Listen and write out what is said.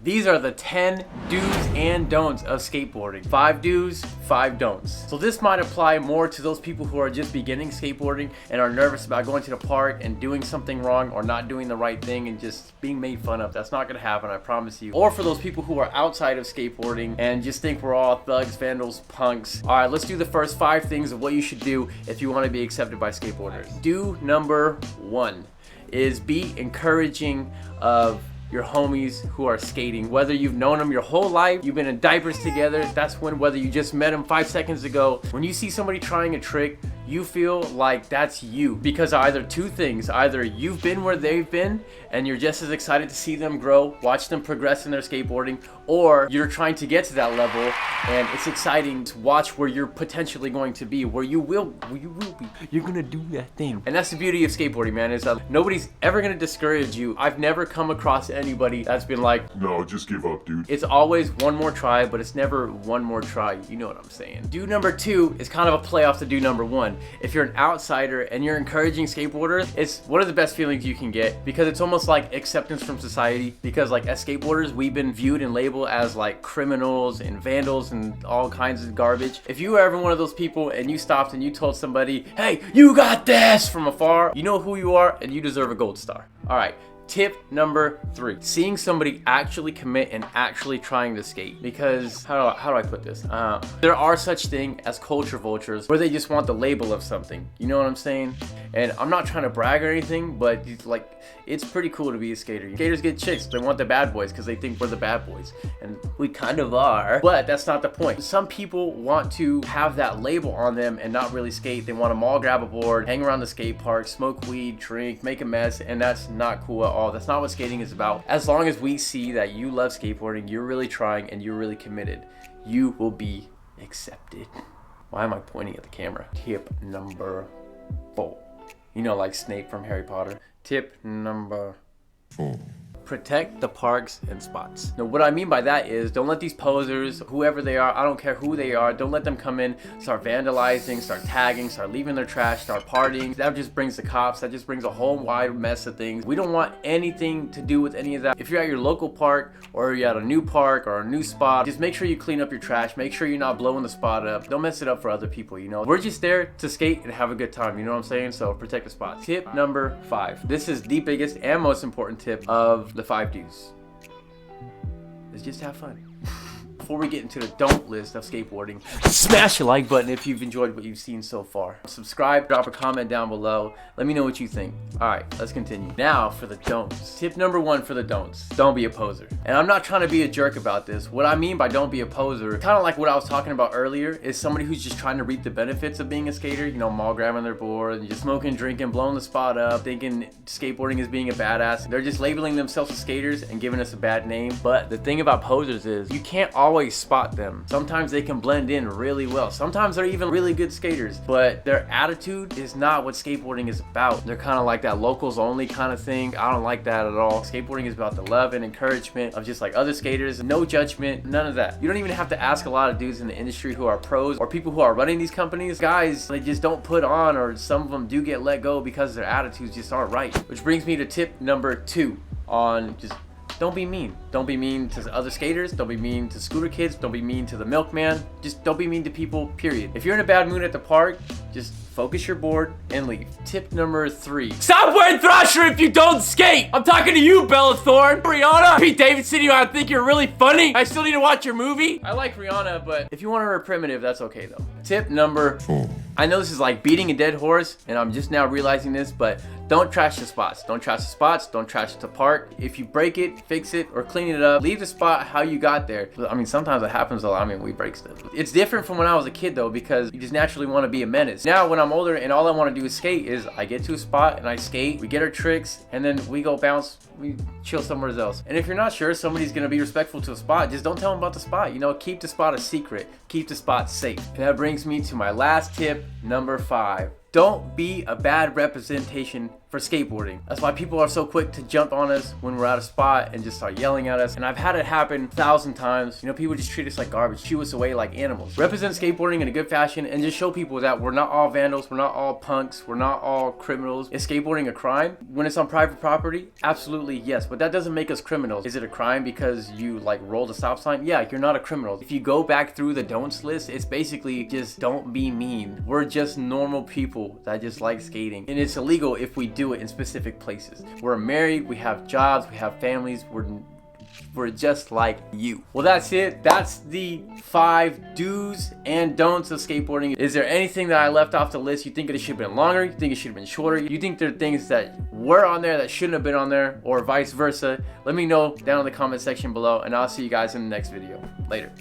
These are the 10 do's and don'ts of skateboarding. 5 do's, 5 don'ts. So this might apply more to those people who are just beginning skateboarding and are nervous about going to the park and doing something wrong or not doing the right thing and just being made fun of. That's not gonna happen, I promise you. Or for those people who are outside of skateboarding and just think we're all thugs, vandals, punks. All right, let's do the first 5 things of what you should do if you want to be accepted by skateboarders. Do number 1 is be encouraging of your homies who are skating. Whether you've known them your whole life, you've been in diapers together, that's when, whether you just met them 5 seconds ago, when you see somebody trying a trick, you feel like that's you. Because either 2 things, either you've been where they've been and you're just as excited to see them grow, watch them progress in their skateboarding, or you're trying to get to that level and it's exciting to watch where you're potentially going to be, where you will be. You're gonna do that thing. And that's the beauty of skateboarding, man, is that nobody's ever gonna discourage you. I've never come across anybody that's been like, no, just give up, dude. It's always one more try, but it's never one more try. You know what I'm saying. Do number 2 is kind of a play off to do number 1. If you're an outsider and you're encouraging skateboarders, it's one of the best feelings you can get, because it's almost like acceptance from society. Because like as skateboarders, we've been viewed and labeled as like criminals and vandals and all kinds of garbage. If you were ever one of those people and you stopped and you told somebody, hey, you got this, from afar, you know who you are and you deserve a gold star. All right. Tip number 3, seeing somebody actually commit and actually trying to skate. Because how do I put this? There are such thing as culture vultures where they just want the label of something. You know what I'm saying? And I'm not trying to brag or anything, but like, it's pretty cool to be a skater. Skaters get chicks, they want the bad boys because they think we're the bad boys. And we kind of are, but that's not the point. Some people want to have that label on them and not really skate. They want to all grab a board, hang around the skate park, smoke weed, drink, make a mess, and that's not cool at all. That's not what skating is about. As long as we see that you love skateboarding, you're really trying, and you're really committed, you will be accepted. Why am I pointing at the camera? Tip number 4. You know, like Snape from Harry Potter. Tip number 4. Protect the parks and spots. Now, what I mean by that is don't let these posers, whoever they are, I don't care who they are, don't let them come in, start vandalizing, start tagging, start leaving their trash, start partying. That just brings the cops, that just brings a whole wide mess of things. We don't want anything to do with any of that. If you're at your local park or you're at a new park or a new spot, just make sure you clean up your trash, make sure you're not blowing the spot up. Don't mess it up for other people, you know? We're just there to skate and have a good time, you know what I'm saying? So protect the spots. Tip number 5. This is the biggest and most important tip of the 5 do's. Is just have fun. Before we get into the don't list of skateboarding, smash the like button if you've enjoyed what you've seen so far. Subscribe, drop a comment down below. Let me know what you think. All right, let's continue. Now for the don'ts. Tip number 1 for the don'ts. Don't be a poser. And I'm not trying to be a jerk about this. What I mean by don't be a poser, kind of like what I was talking about earlier, is somebody who's just trying to reap the benefits of being a skater. You know, mall grabbing their board, and just smoking, drinking, blowing the spot up, thinking skateboarding is being a badass. They're just labeling themselves as skaters and giving us a bad name. But the thing about posers is you can't always spot them. Sometimes they can blend in really well. Sometimes they're even really good skaters, but their attitude is not what skateboarding is about. They're kind of like that locals only kind of thing. I don't like that at all. Skateboarding is about the love and encouragement of just like other skaters. No judgment, none of that. You don't even have to ask a lot of dudes in the industry who are pros or people who are running these companies. Guys, they just don't put on, or some of them do get let go because their attitudes just aren't right. Which brings me to tip number 2 on just don't be mean. Don't be mean to other skaters. Don't be mean to scooter kids. Don't be mean to the milkman. Just don't be mean to people, period. If you're in a bad mood at the park, just focus your board and leave. Tip number 3. Stop wearing Thrasher if you don't skate! I'm talking to you, Bella Thorne, Rihanna, Pete Davidson. You want to think you're really funny? I still need to watch your movie. I like Rihanna, but if you want her primitive, that's okay though. Tip number 4. I know this is like beating a dead horse, and I'm just now realizing this, but don't trash the spots. Don't trash the spots. Don't trash the park. If you break it, fix it, or clean it up. Leave the spot how you got there. I mean, sometimes it happens a lot. I mean, we break stuff. It's different from when I was a kid though, because you just naturally want to be a menace. Now, when I'm older and all I want to do is skate, is I get to a spot and I skate, we get our tricks, and then we go bounce, we chill somewhere else. And if you're not sure somebody's gonna be respectful to a spot, just don't tell them about the spot. You know, keep the spot a secret. Keep the spot safe. And that brings me to my last tip, number 5. Don't be a bad representation for skateboarding. That's why people are so quick to jump on us when we're at a spot and just start yelling at us. And I've had it happen 1,000 times. You know, people just treat us like garbage, shoo us away like animals. Represent skateboarding in a good fashion and just show people that we're not all vandals, we're not all punks, we're not all criminals. Is skateboarding a crime when it's on private property? Absolutely yes, but that doesn't make us criminals. Is it a crime because you like rolled a stop sign? Yeah, you're not a criminal. If you go back through the don'ts list, it's basically just don't be mean. We're just normal people that just like skating, and it's illegal if we do it in specific places. We're married, we have jobs, we have families, we're just like you. Well, that's it. That's the 5 do's and don'ts of skateboarding. Is there anything that I left off the list? You think it should have been longer? You think it should have been shorter? You think there are things that were on there that shouldn't have been on there, or vice versa? Let me know down in the comment section below, and I'll see you guys in the next video. Later.